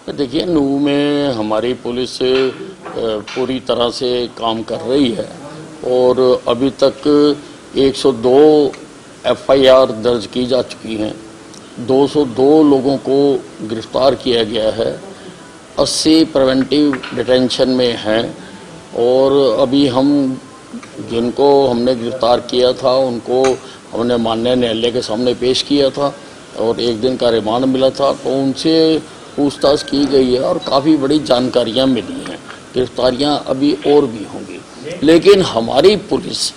तो देखिए, नूह में हमारी पुलिस पूरी तरह से काम कर रही है और अभी तक 102 एफआईआर दर्ज की जा चुकी हैं, 202 लोगों को गिरफ्तार किया गया है, 80 प्रिवेंटिव डिटेंशन में हैं और अभी हम जिनको हमने गिरफ्तार किया था उनको हमने माननीय न्यायालय के सामने पेश किया था और 1 दिन का रिमांड मिला था। तो उनसे पूछताछ की गई है और काफ़ी बड़ी जानकारियां मिली हैं। गिरफ्तारियां अभी और भी होंगी, लेकिन हमारी पुलिस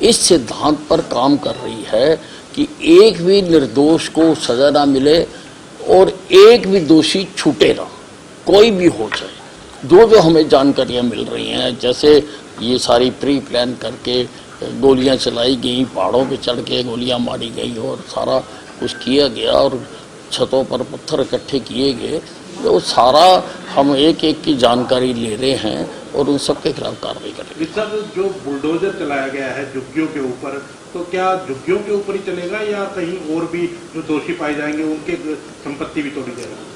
इस सिद्धांत पर काम कर रही है कि एक भी निर्दोष को सजा ना मिले और एक भी दोषी छूटे ना, कोई भी हो जाए। जो हमें जानकारियां मिल रही हैं, जैसे ये सारी प्री प्लान करके गोलियां चलाई गई, पहाड़ों पे चढ़ के गोलियां मारी गई और सारा कुछ किया गया और छतों पर पत्थर इकट्ठे किए गए, तो सारा हम एक एक की जानकारी ले रहे हैं और उन सब के खिलाफ कार्रवाई करेंगे। सर, जो बुलडोजर चलाया गया है झुग्गियों के ऊपर, तो क्या झुग्गियों के ऊपर ही चलेगा या कहीं और भी जो दोषी पाए जाएंगे उनके संपत्ति भी तोड़ी जाएगी?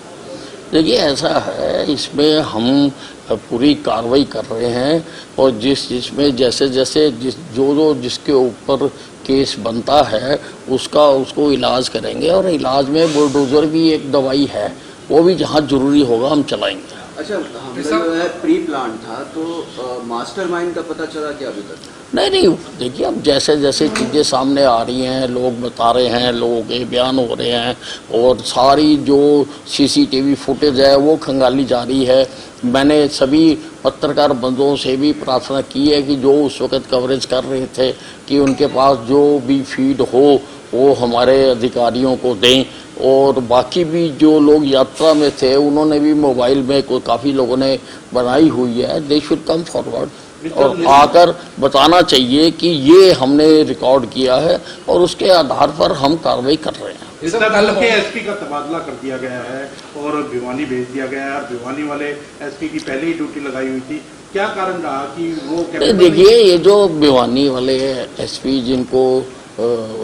देखिए, ऐसा है, इसमें हम पूरी कार्रवाई कर रहे हैं और जिसमें जैसे जैसे जिसके ऊपर केस बनता है उसको इलाज करेंगे और इलाज में बुलडोजर भी एक दवाई है, वो भी जहाँ जरूरी होगा हम चलाएंगे। अच्छा, हमला जो है प्री प्लान था, तो मास्टरमाइंड का पता चला क्या अभी तक? नहीं, देखिए, अब जैसे जैसे चीज़ें सामने आ रही हैं, लोग बता रहे हैं, लोगों के बयान हो रहे हैं और सारी जो सीसीटीवी फुटेज है वो खंगाली जा रही है। मैंने सभी पत्रकार बंधुओं से भी प्रार्थना की है कि जो उस वक्त कवरेज कर रहे थे कि उनके पास जो भी फीड हो वो हमारे अधिकारियों को दें और बाकी भी जो लोग यात्रा में थे उन्होंने भी मोबाइल में काफ़ी लोगों ने बनाई हुई है, दे शुड कम फॉरवर्ड और आकर बताना चाहिए कि ये हमने रिकॉर्ड किया है और उसके आधार पर हम कार्रवाई कर रहे हैं। इस तरह के एसपी का तबादला कर दिया गया है और भिवानी भेज दिया गया है। भिवानी वाले एसपी की पहले ही ड्यूटी लगाई हुई थी, क्या कारण रहा कि वो? देखिए, ये जो भिवानी वाले एसपी जिनको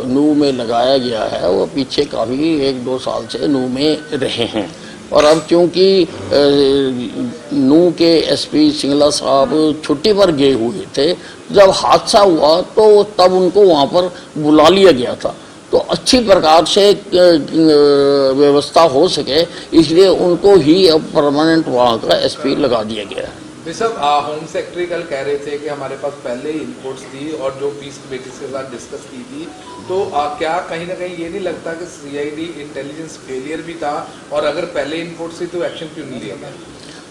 नूह में लगाया गया है वो पीछे काफ़ी 1-2 साल से नूह में रहे हैं और अब क्योंकि नूह के एसपी सिंगला साहब छुट्टी पर गए हुए थे, जब हादसा हुआ तो तब उनको वहाँ पर बुला लिया गया था, तो अच्छी प्रकार से व्यवस्था हो सके इसलिए उनको ही अब परमानेंट वहाँ का एसपी लगा दिया गया है। सब होम सेक्रेटरी कल कह रहे थे कि हमारे पास पहले ही इनपुट्स थी और जो पीस कमेटी के साथ डिस्कस की थी, तो क्या कहीं ना कहीं ये नहीं लगता कि सीआईडी इंटेलिजेंस फेलियर भी था और अगर पहले इनपुट थी तो एक्शन क्यों नहीं लिया गया?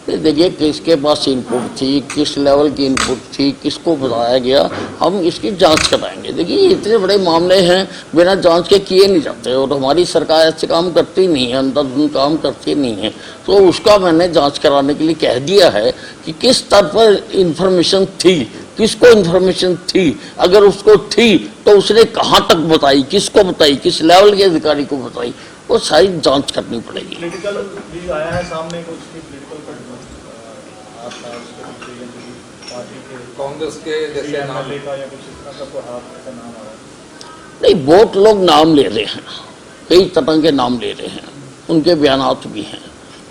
देखिए, किसके पास इनपुट थी, किस लेवल की इनपुट थी, किसको बताया गया, हम इसकी जांच कराएंगे। देखिए, इतने बड़े मामले हैं बिना जांच के किए नहीं जाते और हमारी सरकार ऐसे काम करती नहीं है, अंधाधुंध काम करती नहीं है, तो उसका मैंने जांच कराने के लिए कह दिया है कि किस स्तर पर इंफॉर्मेशन थी, किसको इंफॉर्मेशन थी, अगर उसको थी तो उसने कहाँ तक बताई, किसको बताई, किस लेवल के अधिकारी को बताई, वो सारी जांच करनी पड़ेगी। पॉलिटिकल भी आया है सामने, कुछ कांग्रेस के जैसे नाम या कुछ इस तरह का ऐसा नाम आ रहा है? नहीं, बहुत लोग नाम ले रहे हैं, कई तरह के नाम ले रहे हैं, उनके बयानात भी हैं,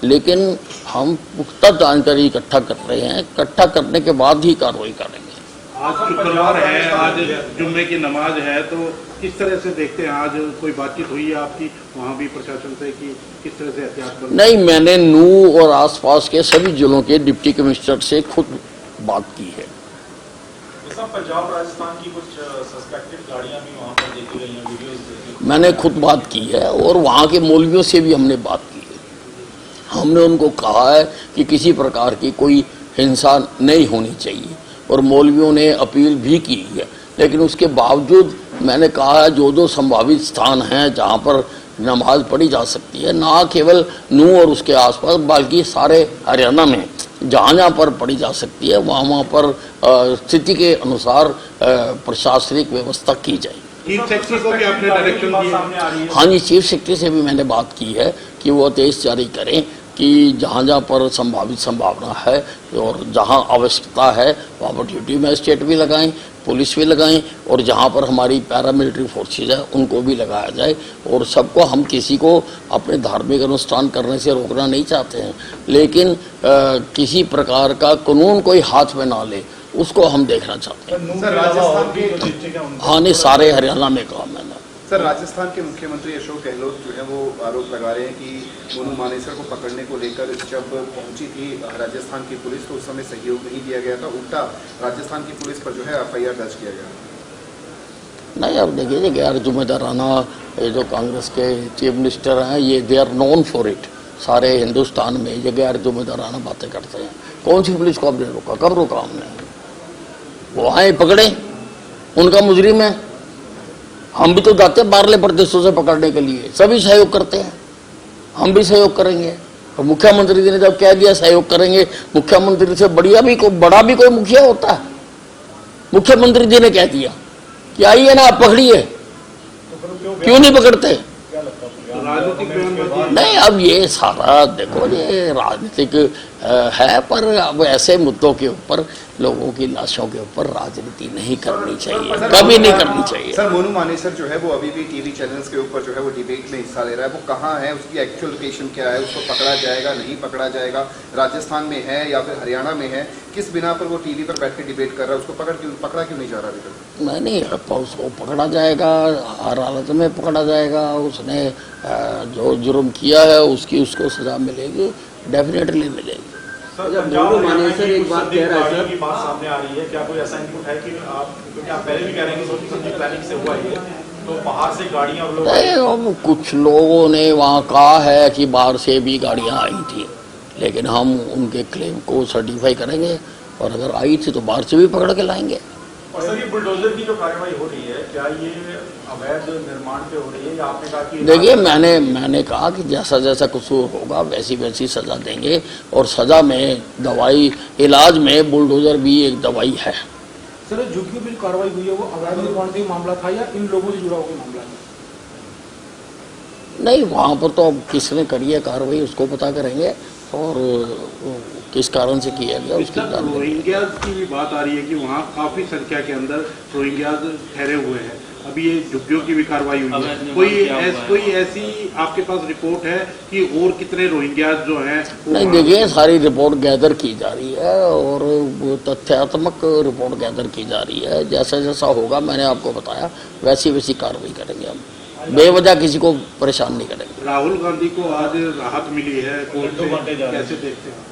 लेकिन हम पुख्ता जानकारी इकट्ठा कर रहे हैं, इकट्ठा करने के बाद ही कार्रवाई करेंगे। आज शुक्रवार है, आज जुम्मे की नमाज है, तो किस तरह से देखते हैं? आज कोई बातचीत हुई है आपकी वहाँ भी प्रशासन से कि किस तरह से एहतियात करें? नहीं, मैंने नूह और आसपास के सभी जिलों के डिप्टी कमिश्नर से खुद बात की है। पंजाब राजस्थान की कुछ सस्पेक्टेड गाड़ियां भी वहाँ पर देखी गई हैं, वीडियोस देखी। मैंने खुद बात की है और वहाँ के मौलवियों से भी हमने बात की है। हमने उनको कहा है कि किसी प्रकार की कोई हिंसा नहीं होनी चाहिए और मौलवियों ने अपील भी की है, लेकिन उसके बावजूद मैंने कहा है जो संभावित स्थान हैं जहाँ पर नमाज पढ़ी जा सकती है, ना केवल नूह और उसके आसपास बल्कि सारे हरियाणा में जहाँ पर पढ़ी जा सकती है वहाँ पर स्थिति के अनुसार प्रशासनिक व्यवस्था की जाए। चीफ सेक्रेटरी को भी आपने डायरेक्शन दिया? हाँ जी, चीफ सेक्रेटरी से भी मैंने बात की है कि वो आदेश जारी करें कि जहाँ जहाँ पर संभावित संभावना है और जहाँ आवश्यकता है वहाँ पर ड्यूटी मैजिस्ट्रेट भी लगाएं, पुलिस भी लगाएं, और जहाँ पर हमारी पैरामिलिट्री फोर्सेज है उनको भी लगाया जाए। और सबको, हम किसी को अपने धार्मिक अनुष्ठान करने से रोकना नहीं चाहते हैं, लेकिन किसी प्रकार का कानून कोई हाथ में ना ले, उसको हम देखना चाहते हैं। सर राजस्थान के हाँ, नहीं, सारे हरियाणा में कहा मैंने। सर, राजस्थान के मुख्यमंत्री अशोक गहलोत जो है वो आरोप लगा रहे हैं कि मोनू मानेसर को पकड़ने को लेकर जब पहुंची थी राजस्थान की पुलिस तो उस समय सहयोग नहीं दिया गया था, उल्टा राजस्थान की पुलिस पर जो है FIR दर्ज किया गया। नहीं, अब देखिए गैर जिम्मेदाराना, ये जो कांग्रेस के चीफ मिनिस्टर हैं, ये they are known for it. सारे हिंदुस्तान में ये गैर जिम्मेदाराना बातें करते हैं। कौन सी पुलिस को हमने रोका? कब रोका हमने? वो आए, पकड़े, उनका मुजरिम है। हम भी तो जाते हैं बाहरले प्रदेशों से पकड़ने के लिए, सभी सहयोग करते हैं, हम भी सहयोग करेंगे। और मुख्यमंत्री जी ने जब कह दिया सहयोग करेंगे, मुख्यमंत्री से बड़ा भी कोई मुखिया होता है? मुख्यमंत्री जी ने कह दिया कि आइए ना, आप पकड़िए, क्यों नहीं पकड़ते? राजनीतिक बयानबाजी नहीं, अब ये सारा देखो, ये राजनीतिक है, पर अब ऐसे मुद्दों के ऊपर, लोगों की लाशों के ऊपर राजनीति नहीं करनी चाहिए, कभी नहीं करनी चाहिए। सर, मोनू मानेसर जो है वो अभी भी टीवी चैनल्स के ऊपर जो है वो डिबेट में हिस्सा ले रहा है, वो कहाँ है, उसकी एक्चुअल लोकेशन क्या है, उसको पकड़ा जाएगा नहीं पकड़ा जाएगा, राजस्थान में है या फिर हरियाणा में है, किस बिना पर वो टीवी पर बैठ के डिबेट कर रहा है, उसको पकड़ा क्यों नहीं जा रहा अभी तक? नहीं, उसको पकड़ा जाएगा, हर हालत में पकड़ा जाएगा। उसने जो जुर्म किया है उसको सजा मिलेगी, डेफिनेटली मिलेगी। सर, जब पंजाब मोनू हरियाणा मानेसर की एक बात कह रहा है गाड़ियों सर, की बात सामने आ रही है, क्या कोई ऐसा इनपुट है कि आप, क्योंकि आप पहले भी कह रहे हैं कि सोची समझी प्लानिंग से हुआ ये, तो बाहर से गाड़ियां लोग नहीं, अब कुछ लोगों ने वहाँ कहा है कि बाहर से भी गाड़ियाँ आई थी, लेकिन हम उनके क्लेम को सर्टिफाई करेंगे, और अगर आई थी तो बाहर से भी पकड़ के लाएंगे। और सर, ये बुलडोजर की जो कार्रवाई हो रही है, क्या ये अवैध निर्माण पे हो रही है, या आपने कहा कि देखिए, मैंने कहा कि जैसा जैसा कसूर होगा वैसी वैसी सजा देंगे, और सजा में दवाई, इलाज में बुलडोजर भी एक दवाई है। सर, जो भी कार्रवाई हुई है वो अवैध निर्माण का मामला था या इन लोगों से जुड़ा हुआ मामला है? नहीं, वहाँ पर तो अब किसने करी है कार्रवाई उसको पता करेंगे, और किस कारण से किया गया उसकी जानकारी। रोहिंग्याज की भी बात आ रही है कि वहाँ काफी संख्या के अंदर रोहिंग्याज ठहरे हुए हैं। अभी ये झुग्गियों की भी कार्रवाई हुई है, कोई ऐसी आपके पास रिपोर्ट है कि और कितने रोहिंग्याज जो हैं? नहीं, देखिए, सारी रिपोर्ट गैदर की जा रही है, और वो तथ्यात्मक रिपोर्ट गैदर की जा रही है। जैसा जैसा होगा, मैंने आपको बताया, वैसी वैसी कार्रवाई करेंगे हम, बेवजह किसी को परेशान नहीं करेंगे। राहुल गांधी को आज राहत मिली है कोर्ट से, कैसे देखते हैं?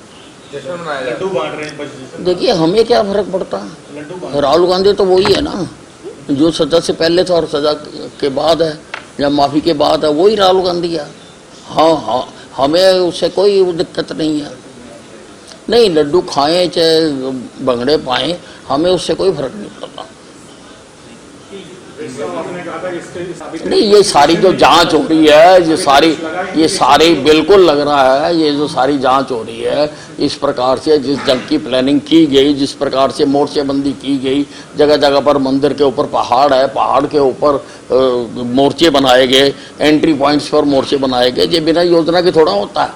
जश्न मनाया जा रहा है। लड्डू बांट रहे हैं 25 देखिए, हमें क्या फर्क पड़ता है? लड्डू बांट राहुल गांधी तो वही है ना, जो सजा से पहले था और सजा के बाद है, या माफी के बाद है, वही राहुल गांधी है। हाँ, हमें उससे कोई दिक्कत नहीं है। नहीं, लड्डू खाएं चाहे भंगड़े पाएं, हमें उससे कोई फर्क नहीं पड़ता। आपने कहा था कि इसके नहीं, ये सारी जो जांच हो रही है, ये सारी बिल्कुल लग रहा है, ये जो सारी जांच हो रही है, इस प्रकार से जिस जंग की प्लानिंग की गई, जिस प्रकार से मोर्चेबंदी की गई, जगह जगह पर मंदिर के ऊपर पहाड़ है, पहाड़ के ऊपर मोर्चे बनाए गए, एंट्री पॉइंट्स पर मोर्चे बनाए गए, ये बिना योजना के थोड़ा होता है,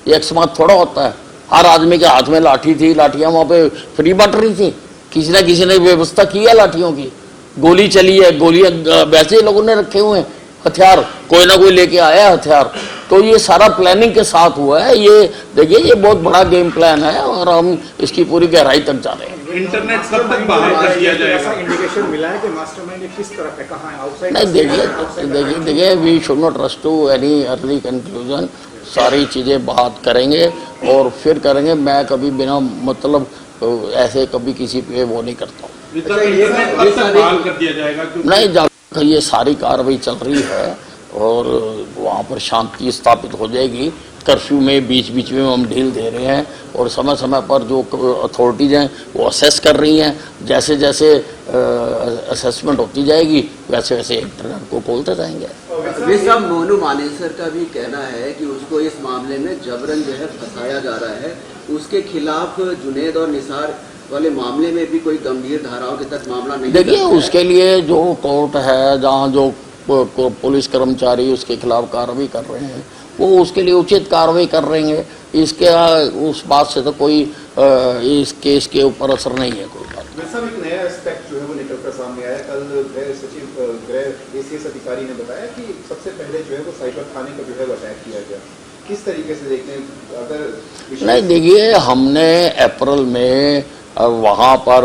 ये अकस्मात थोड़ा होता है। हर आदमी के हाथ में लाठी थी, लाठियाँ वहाँ पे फ्री बट रही थी, किसी न किसी ने व्यवस्था की है लाठियों की, गोली चली है, गोलियां वैसे ही लोगों ने रखे हुए हैं, हथियार कोई ना कोई लेके आया है हथियार, तो ये सारा प्लानिंग के साथ हुआ है। ये देखिए, ये बहुत बड़ा गेम प्लान है, और हम इसकी पूरी गहराई तक जा रहे हैं। इंटरनेट कब तक बाहर कर दिया जाएगा? इंडिकेशन मिला है कि मास्टरमाइंड किस तरफ है, कहाँ है, आउटसाइड? नहीं, देखिए, we should not rush to any early conclusion. सारी चीज़ें बात करेंगे और फिर करेंगे। मैं कभी बिना मतलब ऐसे कभी किसी पे वो नहीं करता हूँ। इंटरनेट कब तक बहाल कर दिया जाएगा? नहीं, जब ये सारी कार्रवाई चल रही है और वहाँ पर शांति स्थापित हो जाएगी, कर्फ्यू में बीच बीच में हम ढील दे रहे हैं, और समय समय पर जो अथॉरिटीज़ हैं वो असेस कर रही हैं, जैसे जैसे असेसमेंट होती जाएगी वैसे वैसे इंटरनेट को खोलते जाएंगे। ये सब मोनू मानेसर का भी कहना है कि उसको इस मामले में जबरन जो है फंसाया जा रहा है, उसके खिलाफ जुनैद और निसार वाले मामले में भी कोई गंभीर धाराओं के तहत मामला नहीं। देखिए, उसके लिए जो कोर्ट है, जहाँ जो पुलिस कर्मचारी उसके खिलाफ कार्रवाई कर रहे हैं, वो उसके लिए उचित कार्रवाई कर रहे हैं। इसके उस बात से तो कोई इस केस के ऊपर असर नहीं है कोई बात। वैसा एक नया एस्पेक्ट जो है वो निकलकर सामने आया। कल गृह सचिव गृह ACS अधिकारी ने बताया कि सबसे पहले जो है वो साइबर थाने का जो है वो अटैक किया गया। किस तरीके से देखते हैं? अगर नहीं देखिए, हमने अप्रैल में वहाँ पर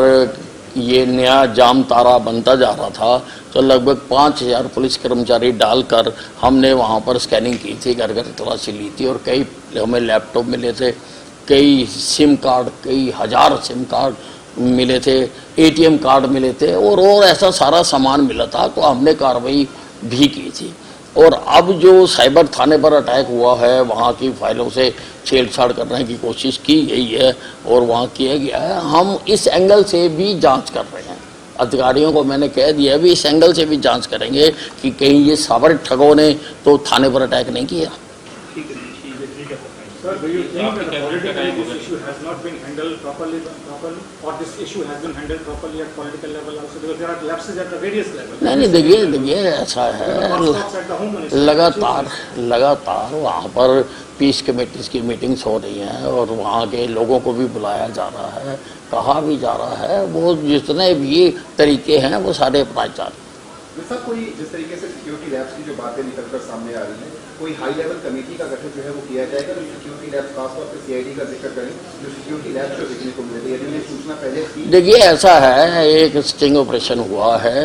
ये नया जाम तारा बनता जा रहा था तो लगभग 5000 पुलिस कर्मचारी डालकर हमने वहाँ पर स्कैनिंग की थी, घर घर तलाशी ली थी और कई हमें लैपटॉप मिले थे, कई सिम कार्ड, कई हजार सिम कार्ड मिले थे, ATM कार्ड मिले थे और ऐसा सारा सामान मिला था। तो हमने कार्रवाई भी की थी। और अब जो साइबर थाने पर अटैक हुआ है, वहाँ की फाइलों से छेड़छाड़ करने की कोशिश की गई है और वहाँ किया गया है। हम इस एंगल से भी जांच कर रहे हैं। अधिकारियों को मैंने कह दिया भी इस एंगल से भी जांच करेंगे कि कहीं ये साइबर ठगों ने तो थाने पर अटैक नहीं किया। Sir, do you think that politically this issue has not been handled properly, or this issue has been handled properly at political level also? Because there are lapses at the various levels. नहीं देखिए ऐसा है, लगातार वहाँ पर piece committees की meetings हो रही हैं और वहाँ के लोगों को भी बुलाया जा रहा है, कहा भी जा रहा है, वो जितने भी तरीके हैं वो सारे अपनाए जा रहे हैं। सर, कोई जिस तरीके से सिक्योरिटी लैब्स की जो बातें निकलकर सामने आ रही हैं, कोई हाई लेवल कमेटी का गठन जो है वो किया जाएगा जो सिक्योरिटी लैब्स, खासतौर पर CID का जिक्र करें, जो सिक्योरिटी लैब्स जो देखने को मिल रही है, यदि सूचना पहले थी? देखिए ऐसा है, एक स्टिंग ऑपरेशन हुआ है,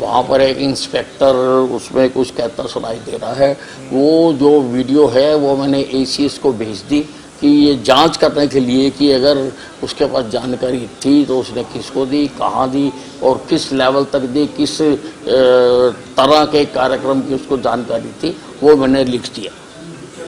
वहाँ पर एक इंस्पेक्टर उसमें कुछ कहता सुनाई दे रहा है। वो जो वीडियो है वो मैंने ACS को भेज दी कि ये जांच करने के लिए कि अगर उसके पास जानकारी थी तो उसने किसको दी, कहाँ दी और किस लेवल तक दी, किस तरह के कार्यक्रम की उसको जानकारी थी, वो मैंने लिख दिया।